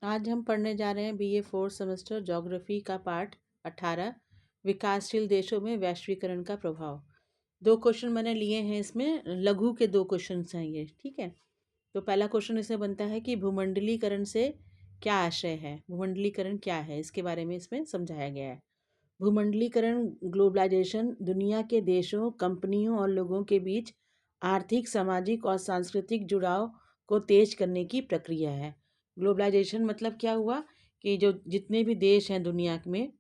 आज हम पढ़ने जा रहे हैं बीए फोर्थ सेमेस्टर ज्योग्राफी का पार्ट 18 विकासशील देशों में वैश्वीकरण का प्रभाव। दो क्वेश्चन मैंने लिए हैं, इसमें लघु के दो क्वेश्चन हैं ये, ठीक है। तो पहला क्वेश्चन इसमें बनता है कि भूमंडलीकरण से क्या आशय है, भूमंडलीकरण क्या है, इसके बारे में इसमें समझाया गया है। भूमंडलीकरण ग्लोबलाइजेशन दुनिया के देशों, कंपनियों और लोगों के बीच आर्थिक, सामाजिक और सांस्कृतिक जुड़ाव को तेज करने की प्रक्रिया है। ग्लोबलाइजेशन मतलब क्या हुआ कि जो जितने भी देश हैं दुनिया में,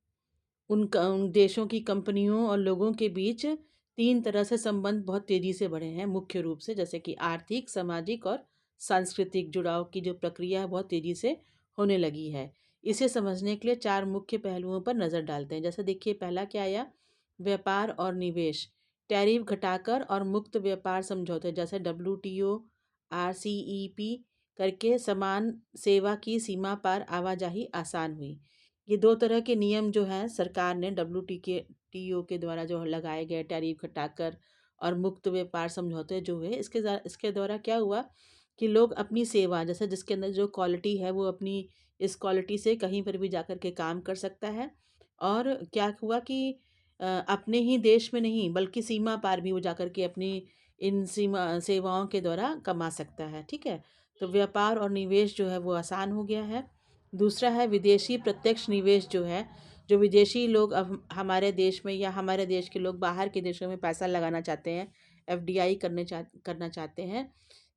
उन देशों की कंपनियों और लोगों के बीच तीन तरह से संबंध बहुत तेज़ी से बढ़े हैं, मुख्य रूप से, जैसे कि आर्थिक, सामाजिक और सांस्कृतिक जुड़ाव की जो प्रक्रिया है बहुत तेज़ी से होने लगी है। इसे समझने के लिए चार मुख्य पहलुओं पर नज़र डालते हैं। जैसे देखिए, पहला क्या आया, व्यापार और निवेश। टैरिफ घटाकर और मुक्त व्यापार समझौते जैसे WTO, RCEP करके समान सेवा की सीमा पार आवाजाही आसान हुई। ये दो तरह के नियम जो हैं सरकार ने WTO के द्वारा जो लगाए गए, टैरिफ घटाकर और मुक्त व्यापार समझौते जो है, इसके द्वारा क्या हुआ कि लोग अपनी सेवा, जैसे जिसके अंदर जो क्वालिटी है वो अपनी इस क्वालिटी से कहीं पर भी जाकर के काम कर सकता है। और क्या हुआ कि अपने ही देश में नहीं बल्कि सीमा पार भी वो जाकर के अपनी इन सीमा सेवाओं के द्वारा कमा सकता है, ठीक है। तो व्यापार और निवेश जो है वो आसान हो गया है। दूसरा है विदेशी प्रत्यक्ष निवेश, जो है जो विदेशी लोग अब हमारे देश में या हमारे देश के लोग बाहर के देशों में पैसा लगाना चाहते हैं, FDI करना चाहते हैं,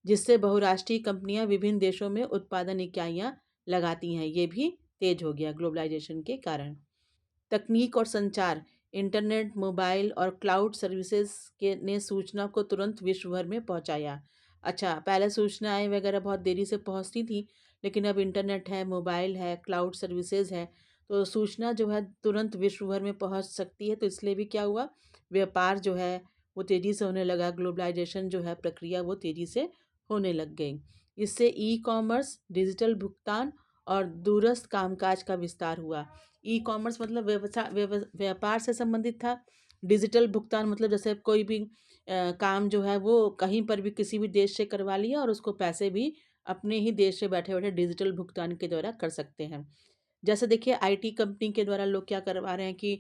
जिससे बहुराष्ट्रीय कंपनियां विभिन्न देशों में उत्पादन इकाइयां लगाती हैं। ये भी तेज हो गया ग्लोबलाइजेशन के कारण। तकनीक और संचार, इंटरनेट, मोबाइल और क्लाउड सर्विसेज के ने सूचना को तुरंत विश्व भर में पहुंचाया। अच्छा, पहले सूचनाएं वगैरह बहुत देरी से पहुंचती थी, लेकिन अब इंटरनेट है, मोबाइल है, क्लाउड सर्विसेज है, तो सूचना जो है तुरंत विश्व भर में पहुंच सकती है। तो इसलिए भी क्या हुआ, व्यापार जो है वो तेज़ी से होने लगा, ग्लोबलाइजेशन जो है प्रक्रिया वो तेज़ी से होने लग गई। इससे ई-कॉमर्स, डिजिटल भुगतान और दूरस्थ कामकाज का विस्तार हुआ। ई-कॉमर्स मतलब व्यापार से संबंधित था। डिजिटल भुगतान मतलब जैसे कोई भी काम जो है वो कहीं पर भी किसी भी देश से करवा लिया और उसको पैसे भी अपने ही देश से बैठे बैठे डिजिटल भुगतान के द्वारा कर सकते हैं। जैसे देखिए, IT कंपनी के द्वारा लोग क्या करवा रहे हैं कि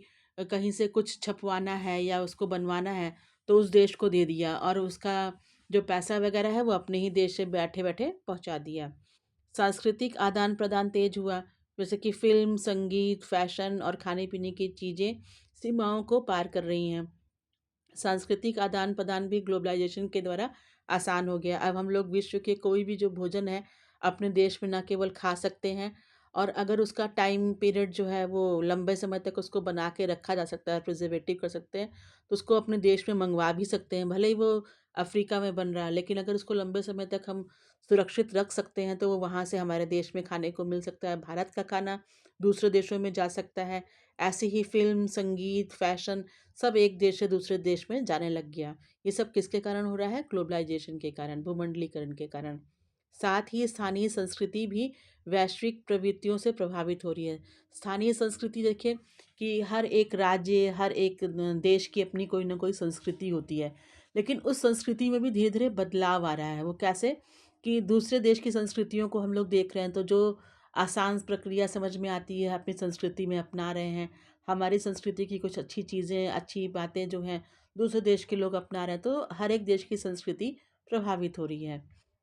कहीं से कुछ छपवाना है या उसको बनवाना है, तो उस देश को दे दिया और उसका जो पैसा वगैरह है वो अपने ही देश से बैठे बैठे पहुंचा दिया। सांस्कृतिक आदान प्रदान तेज हुआ, जैसे कि फिल्म, संगीत, फैशन और खाने पीने की चीज़ें सीमाओं को पार कर रही हैं। सांस्कृतिक आदान प्रदान भी ग्लोबलाइजेशन के द्वारा आसान हो गया। अब हम लोग विश्व के कोई भी जो भोजन है अपने देश में ना केवल खा सकते हैं, और अगर उसका टाइम पीरियड जो है वो लंबे समय तक उसको बना के रखा जा सकता है, प्रिजर्वेटिव कर सकते हैं, तो उसको अपने देश में मंगवा भी सकते हैं। भले ही वो अफ्रीका में बन रहा है, लेकिन अगर उसको लंबे समय तक हम सुरक्षित रख सकते हैं तो वो वहाँ से हमारे देश में खाने को मिल सकता है। भारत का खाना दूसरे देशों में जा सकता है। ऐसे ही फिल्म, संगीत, फैशन सब एक देश से दूसरे देश में जाने लग गया। ये सब किसके कारण हो रहा है, ग्लोबलाइजेशन के कारण, भूमंडलीकरण के कारण। साथ ही स्थानीय संस्कृति भी वैश्विक प्रवृत्तियों से प्रभावित हो रही है। स्थानीय संस्कृति देखिए कि हर एक राज्य, हर एक देश की अपनी कोई ना कोई संस्कृति होती है, लेकिन उस संस्कृति में भी धीरे धीरे बदलाव आ रहा है। वो कैसे कि दूसरे देश की संस्कृतियों को हम लोग देख रहे हैं, तो जो आसान प्रक्रिया समझ में आती है अपनी संस्कृति में अपना रहे हैं। हमारी संस्कृति की कुछ अच्छी चीज़ें, अच्छी बातें जो हैं दूसरे देश के लोग अपना रहे हैं, तो हर एक देश की संस्कृति प्रभावित हो रही है।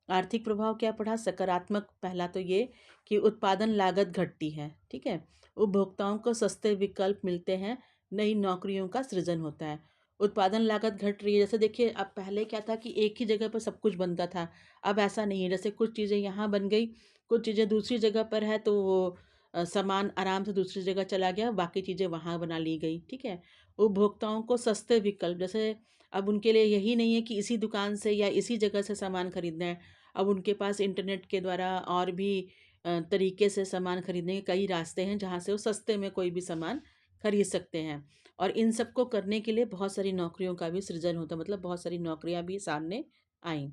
आर्थिक प्रभाव क्या पड़ा, सकारात्मक पहला तो ये कि उत्पादन लागत घटती है, ठीक है। उपभोक्ताओं को सस्ते विकल्प मिलते हैं, नई नौकरियों का सृजन होता है। उत्पादन लागत घट रही है। जैसे देखिए, अब पहले क्या था कि एक ही जगह पर सब कुछ बनता था, अब ऐसा नहीं है। जैसे कुछ चीज़ें यहाँ बन गई, कुछ चीज़ें दूसरी जगह पर है, तो वो सामान आराम से दूसरी जगह चला गया, बाकी चीज़ें वहाँ बना ली गई, ठीक है। उपभोक्ताओं को सस्ते विकल्प, जैसे अब उनके लिए यही नहीं है कि इसी दुकान से या इसी जगह से सामान खरीदना है। अब उनके पास इंटरनेट के द्वारा और भी तरीके से सामान खरीदने के कई रास्ते हैं, जहाँ से वो सस्ते में कोई भी सामान खरीद सकते हैं। और इन सबको करने के लिए बहुत सारी नौकरियों का भी सृजन होता है, मतलब बहुत सारी नौकरियां भी सामने आईं।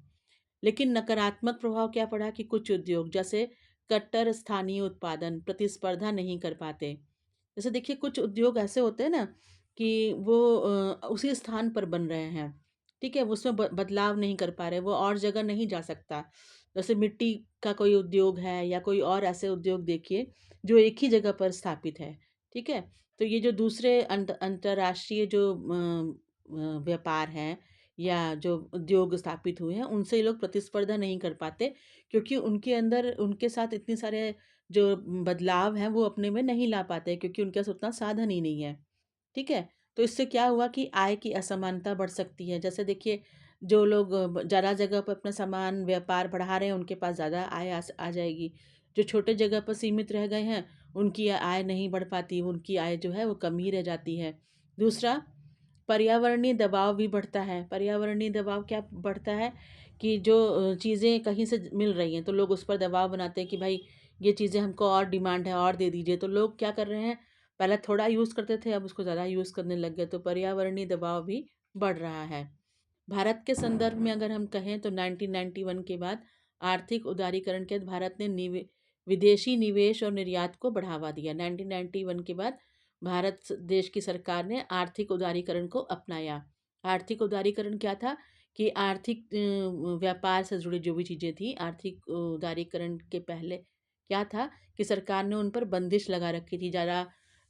लेकिन नकारात्मक प्रभाव क्या पड़ा कि कुछ उद्योग, जैसे कट्टर स्थानीय उत्पादन, प्रतिस्पर्धा नहीं कर पाते। जैसे देखिए, कुछ उद्योग ऐसे होते हैं ना कि वो उसी स्थान पर बन रहे हैं, ठीक है, उसमें बदलाव नहीं कर पा रहे, वो और जगह नहीं जा सकता। जैसे मिट्टी का कोई उद्योग है या कोई और ऐसे उद्योग देखिए जो एक ही जगह पर स्थापित है। ठीक है? तो ये जो दूसरे अंतर्राष्ट्रीय जो व्यापार हैं या जो उद्योग स्थापित हुए हैं, उनसे ये लोग प्रतिस्पर्धा नहीं कर पाते, क्योंकि उनके अंदर उनके साथ इतने सारे जो बदलाव हैं वो अपने में नहीं ला पाते, क्योंकि उनके पास उतना साधन ही नहीं है। ठीक है? तो इससे क्या हुआ कि आय की असमानता बढ़ सकती है। जैसे देखिए, जो लोग ज़्यादा जगह पर अपना सामान व्यापार बढ़ा रहे हैं, उनके पास ज़्यादा आय आ जाएगी। जो छोटे जगह पर सीमित रह गए हैं, उनकी आय नहीं बढ़ पाती, उनकी आय जो है वो कम ही रह जाती है। दूसरा, पर्यावरणीय दबाव भी बढ़ता है। पर्यावरणीय दबाव क्या बढ़ता है कि जो चीज़ें कहीं से मिल रही हैं, तो लोग उस पर दबाव बनाते हैं कि भाई ये चीज़ें हमको और डिमांड है, और दे दीजिए। तो लोग क्या कर रहे हैं, पहले थोड़ा यूज़ करते थे, अब उसको ज़्यादा यूज़ करने लग गए, तो पर्यावरणीय दबाव भी बढ़ रहा है। भारत के संदर्भ में अगर हम कहें तो 1991 के बाद आर्थिक उदारीकरण के बाद भारत ने विदेशी निवेश और निर्यात को बढ़ावा दिया। 1991 के बाद देश की सरकार ने आर्थिक उदारीकरण को अपनाया। आर्थिक उदारीकरण क्या था कि आर्थिक व्यापार से जुड़ी जो भी चीज़ें थी, आर्थिक उदारीकरण के पहले क्या था कि सरकार ने उन पर बंदिश लगा रखी थी। ज़्यादा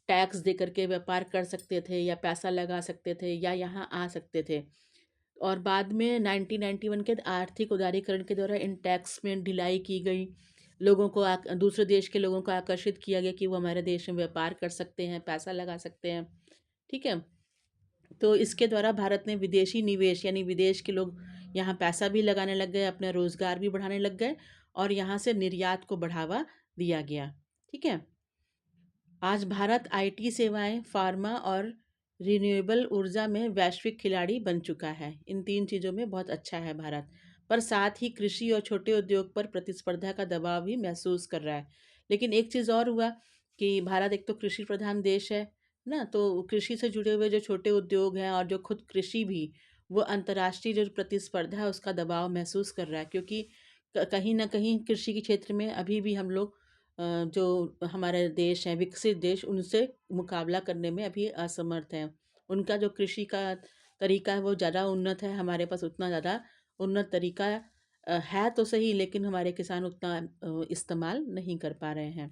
टैक्स दे करके व्यापार कर सकते थे या पैसा लगा सकते थे या यहाँ आ सकते थे। और बाद में 1991 के आर्थिक उदारीकरण के द्वारा इन टैक्स में ढिलाई की गई। लोगों को दूसरे देश के लोगों को आकर्षित किया गया कि वो हमारे देश में व्यापार कर सकते हैं, पैसा लगा सकते हैं। ठीक है? तो इसके द्वारा भारत ने विदेशी निवेश, यानी विदेश के लोग यहाँ पैसा भी लगाने लग गए, अपना रोजगार भी बढ़ाने लग गए, और यहाँ से निर्यात को बढ़ावा दिया गया। ठीक है? आज भारत आईटी सेवाएं, फार्मा और रिन्यूएबल ऊर्जा में वैश्विक खिलाड़ी बन चुका है। इन तीन चीज़ों में बहुत अच्छा है भारत। पर साथ ही कृषि और छोटे उद्योग पर प्रतिस्पर्धा का दबाव भी महसूस कर रहा है। लेकिन एक चीज़ और हुआ कि भारत एक तो कृषि प्रधान देश है ना, तो कृषि से जुड़े हुए जो छोटे उद्योग हैं और जो खुद कृषि भी, वो अंतर्राष्ट्रीय जो प्रतिस्पर्धा है उसका दबाव महसूस कर रहा है, क्योंकि कहीं ना कहीं कृषि के क्षेत्र में अभी भी हम लोग जो हमारे देश हैं, विकसित देश, उनसे मुकाबला करने में अभी असमर्थ हैं। उनका जो कृषि का तरीका है वो ज़्यादा उन्नत है, हमारे पास उतना ज़्यादा उन्नत तरीका है तो सही, लेकिन हमारे किसान उतना इस्तेमाल नहीं कर पा रहे हैं।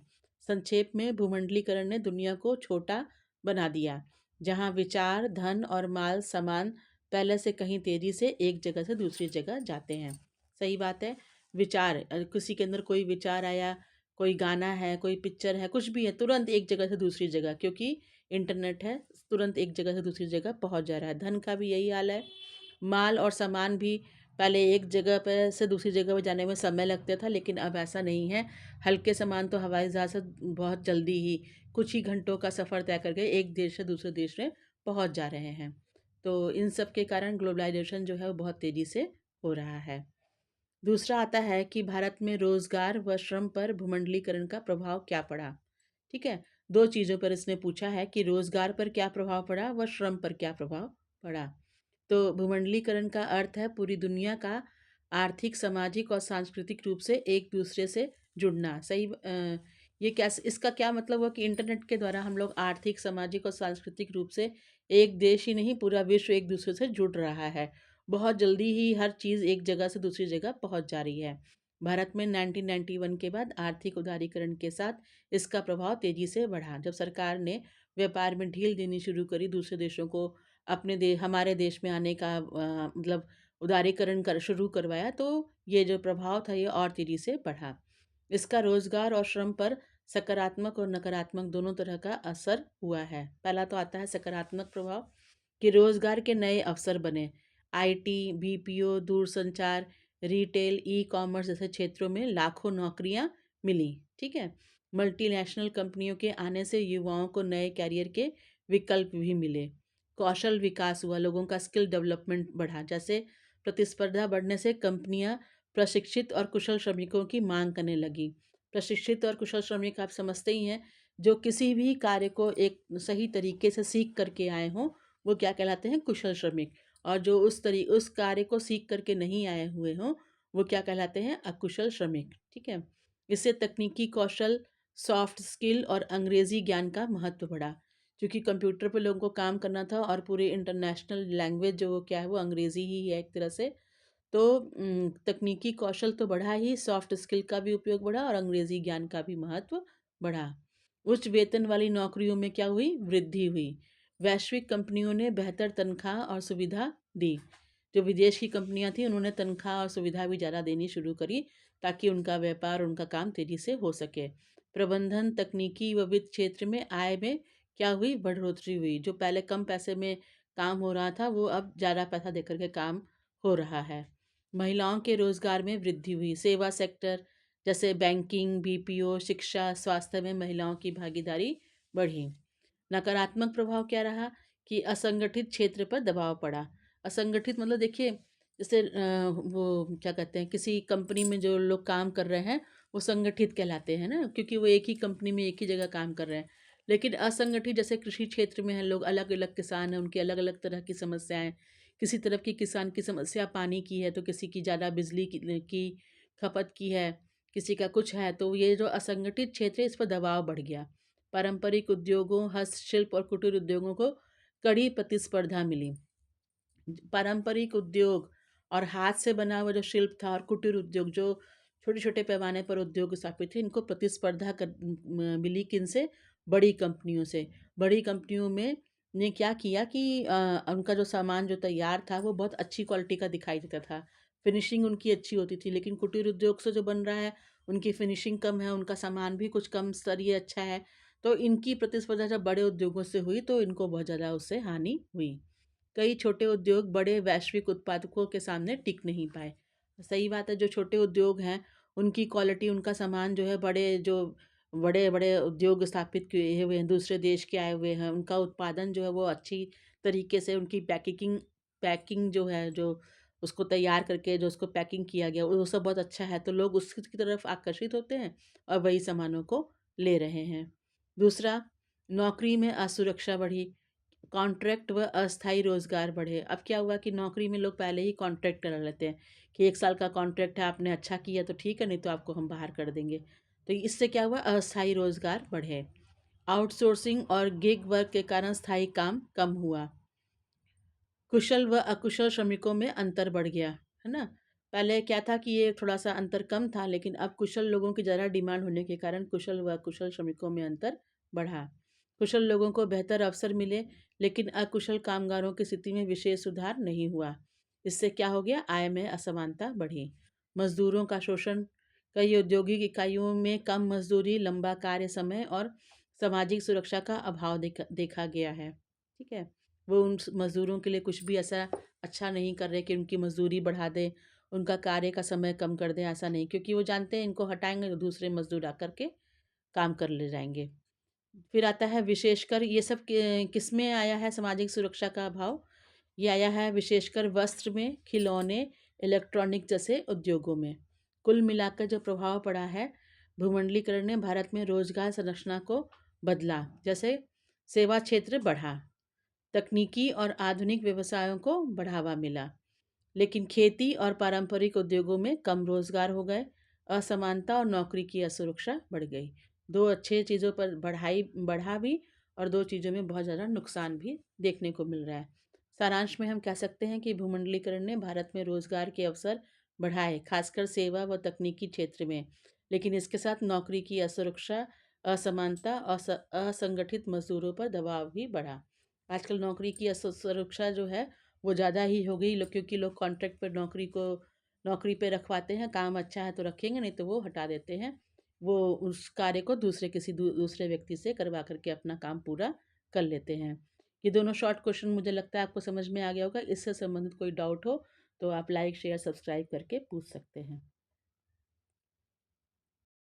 संक्षेप में, भूमंडलीकरण ने दुनिया को छोटा बना दिया, जहाँ विचार, धन और माल सामान पहले से कहीं तेजी से एक जगह से दूसरी जगह जाते हैं। सही बात है। विचार, किसी के अंदर कोई विचार आया, कोई गाना है, कोई पिक्चर है, कुछ भी है, तुरंत एक जगह से दूसरी जगह, क्योंकि इंटरनेट है, तुरंत एक जगह से दूसरी जगह पहुंच जा रहा है। धन का भी यही हाल है। माल और सामान भी, पहले एक जगह पर से दूसरी जगह पर जाने में समय लगता था, लेकिन अब ऐसा नहीं है। हल्के सामान तो हवाई जहाज से बहुत जल्दी ही, कुछ ही घंटों का सफ़र तय करके एक देश से दूसरे देश में पहुंच जा रहे हैं। तो इन सब के कारण ग्लोबलाइजेशन जो है वो बहुत तेज़ी से हो रहा है। दूसरा आता है कि भारत में रोजगार व श्रम पर भूमंडलीकरण का प्रभाव क्या पड़ा। ठीक है? दो चीज़ों पर इसने पूछा है कि रोजगार पर क्या प्रभाव पड़ा व श्रम पर क्या प्रभाव पड़ा। तो भूमंडलीकरण का अर्थ है पूरी दुनिया का आर्थिक, सामाजिक और सांस्कृतिक रूप से एक दूसरे से जुड़ना। सही ये कैसे, इसका क्या मतलब हुआ कि इंटरनेट के द्वारा हम लोग आर्थिक, सामाजिक और सांस्कृतिक रूप से एक देश ही नहीं, पूरा विश्व एक दूसरे से जुड़ रहा है। बहुत जल्दी ही हर चीज़ एक जगह से दूसरी जगह पहुंच जा रही है। भारत में 1991 के बाद आर्थिक उदारीकरण के साथ इसका प्रभाव तेजी से बढ़ा। जब सरकार ने व्यापार में ढील देनी शुरू करी, दूसरे देशों को हमारे देश में आने का मतलब उदारीकरण कर शुरू करवाया, तो ये जो प्रभाव था ये और तेजी से बढ़ा। इसका रोजगार और श्रम पर सकारात्मक और नकारात्मक दोनों तरह का असर हुआ है। पहला तो आता है सकारात्मक प्रभाव, कि रोजगार के नए अवसर बने। आईटी, बीपीओ, दूरसंचार, रिटेल, ई कॉमर्स जैसे क्षेत्रों में लाखों नौकरियां मिली। ठीक है? मल्टीनेशनल कंपनियों के आने से युवाओं को नए कैरियर के विकल्प भी मिले। कौशल विकास हुआ, लोगों का स्किल डेवलपमेंट बढ़ा। जैसे प्रतिस्पर्धा बढ़ने से कंपनियां प्रशिक्षित और कुशल श्रमिकों की मांग करने लगी। प्रशिक्षित और कुशल श्रमिक आप समझते ही हैं, जो किसी भी कार्य को एक सही तरीके से सीख करके आए हों, वो क्या कहलाते हैं? कुशल श्रमिक। और जो उस कार्य को सीख करके नहीं आए हुए हों, वो क्या कहलाते हैं? अकुशल श्रमिक। ठीक है? इससे तकनीकी कौशल, सॉफ्ट स्किल और अंग्रेजी ज्ञान का महत्व बढ़ा, क्योंकि कंप्यूटर पे लोगों को काम करना था और पूरे इंटरनेशनल लैंग्वेज जो क्या है वो अंग्रेजी ही है एक तरह से। तो तकनीकी कौशल तो बढ़ा ही, सॉफ्ट स्किल का भी उपयोग बढ़ा और अंग्रेजी ज्ञान का भी महत्व बढ़ा। उच्च वेतन वाली नौकरियों में क्या हुई? वृद्धि हुई। वैश्विक कंपनियों ने बेहतर तनख्वाह और सुविधा दी। जो विदेश की कंपनियां थी उन्होंने तनख्वाह और सुविधा भी ज़्यादा देनी शुरू करी ताकि उनका व्यापार, उनका काम तेजी से हो सके। प्रबंधन, तकनीकी व वित्त क्षेत्र में आय में क्या हुई? बढ़ोतरी हुई। जो पहले कम पैसे में काम हो रहा था वो अब ज़्यादा पैसा देकर के काम हो रहा है। महिलाओं के रोजगार में वृद्धि हुई। सेवा सेक्टर जैसे बैंकिंग, बीपीओ, शिक्षा, स्वास्थ्य में महिलाओं की भागीदारी बढ़ी। नकारात्मक प्रभाव क्या रहा? कि असंगठित क्षेत्र पर दबाव पड़ा। असंगठित मतलब देखिए, जैसे वो क्या कहते हैं, किसी कंपनी में जो लोग काम कर रहे हैं वो संगठित कहलाते हैं ना, क्योंकि वो एक ही कंपनी में एक ही जगह काम कर रहे हैं। लेकिन असंगठित जैसे कृषि क्षेत्र में हैं लोग, अलग अलग किसान हैं, उनकी अलग अलग तरह की समस्याएं। किसी तरफ की किसान की समस्या पानी की है तो किसी की ज़्यादा बिजली की खपत की है, किसी का कुछ है। तो ये जो असंगठित क्षेत्र है इस पर दबाव बढ़ गया। पारंपरिक उद्योगों, हस्तशिल्प और कुटीर उद्योगों को कड़ी प्रतिस्पर्धा मिली। पारंपरिक उद्योग और हाथ से बना हुआ जो शिल्प था और कुटीर उद्योग, जो छोटे छोटे पैमाने पर उद्योग स्थापित थे, इनको प्रतिस्पर्धा मिली किनसे? बड़ी कंपनियों से। बड़ी कंपनियों में ने क्या किया कि उनका जो सामान जो तैयार था वो बहुत अच्छी क्वालिटी का दिखाई देता था, फिनिशिंग उनकी अच्छी होती थी। लेकिन कुटीर उद्योग से जो बन रहा है उनकी फिनिशिंग कम है, उनका सामान भी कुछ कम स्तरीय अच्छा है। तो इनकी प्रतिस्पर्धा जब बड़े उद्योगों से हुई तो इनको बहुत ज़्यादा उससे हानि हुई। कई छोटे उद्योग बड़े वैश्विक उत्पादकों के सामने टिक नहीं पाए। सही बात है, जो छोटे उद्योग हैं उनकी क्वालिटी, उनका सामान जो है, बड़े बड़े उद्योग स्थापित किए हुए हैं, दूसरे देश के आए हुए हैं, उनका उत्पादन जो है वो अच्छी तरीके से, उनकी पैकिंग पैकिंग जो है, जो उसको तैयार करके जो उसको पैकिंग किया गया वो सब बहुत अच्छा है, तो लोग उसकी तरफ आकर्षित होते हैं और वही सामानों को ले रहे हैं। दूसरा, नौकरी में असुरक्षा बढ़ी। कॉन्ट्रैक्ट व अस्थायी रोजगार बढ़े। अब क्या हुआ कि नौकरी में लोग पहले ही कॉन्ट्रैक्ट करा लेते हैं कि 1 साल का कॉन्ट्रैक्ट है, आपने अच्छा किया तो ठीक है, नहीं तो आपको हम बाहर कर देंगे। तो इससे क्या हुआ? अस्थायी रोजगार बढ़े। आउटसोर्सिंग और गिग वर्क के कारण स्थायी काम कम हुआ। कुशल व अकुशल श्रमिकों में अंतर बढ़ गया, है ना? पहले क्या था कि ये थोड़ा सा अंतर कम था, लेकिन अब कुशल लोगों की ज़्यादा डिमांड होने के कारण कुशल व अकुशल श्रमिकों में अंतर बढ़ा। कुशल लोगों को बेहतर अवसर मिले, लेकिन अकुशल कामगारों की स्थिति में विशेष सुधार नहीं हुआ। इससे क्या हो गया? आय में असमानता बढ़ी। मजदूरों का शोषण। कई औद्योगिक इकाइयों में कम मजदूरी, लंबा कार्य समय और सामाजिक सुरक्षा का अभाव देखा गया है। ठीक है, वो उन मज़दूरों के लिए कुछ भी ऐसा अच्छा नहीं कर रहे कि उनकी मज़दूरी बढ़ा दें, उनका कार्य का समय कम कर दें, ऐसा नहीं, क्योंकि वो जानते हैं इनको हटाएँगे तो दूसरे मज़दूर आकर के काम कर ले जाएँगे। फिर आता है विशेषकर, ये सब किसमें आया है सामाजिक सुरक्षा का अभाव? ये आया है विशेषकर वस्त्र में, खिलौने, इलेक्ट्रॉनिक जैसे उद्योगों में। कुल मिलाकर जो प्रभाव पड़ा है, भूमंडलीकरण ने भारत में रोजगार संरचना को बदला। जैसे सेवा क्षेत्र बढ़ा, तकनीकी और आधुनिक व्यवसायों को बढ़ावा मिला, लेकिन खेती और पारंपरिक उद्योगों में कम रोजगार हो गए। असमानता और नौकरी की असुरक्षा बढ़ गई। दो अच्छे चीज़ों पर बढ़ा भी, और दो चीज़ों में बहुत ज़्यादा नुकसान भी देखने को मिल रहा है। सारांश में हम कह सकते हैं कि भूमंडलीकरण ने भारत में रोजगार के अवसर बढ़ाए, खासकर सेवा व तकनीकी क्षेत्र में, लेकिन इसके साथ नौकरी की असुरक्षा, असमानता और असंगठित मजदूरों पर दबाव भी बढ़ा। आजकल नौकरी की असुरक्षा जो है वो ज़्यादा ही हो गई, लोग, क्योंकि लोग कॉन्ट्रैक्ट पर नौकरी पे रखवाते हैं, काम अच्छा है तो रखेंगे, नहीं तो वो हटा देते हैं। वो उस कार्य को दूसरे व्यक्ति से करवा करके अपना काम पूरा कर लेते हैं। ये दोनों शॉर्ट क्वेश्चन मुझे लगता है आपको समझ में आ गया होगा। इससे संबंधित कोई डाउट हो तो आप लाइक, शेयर, सब्सक्राइब करके पूछ सकते हैं।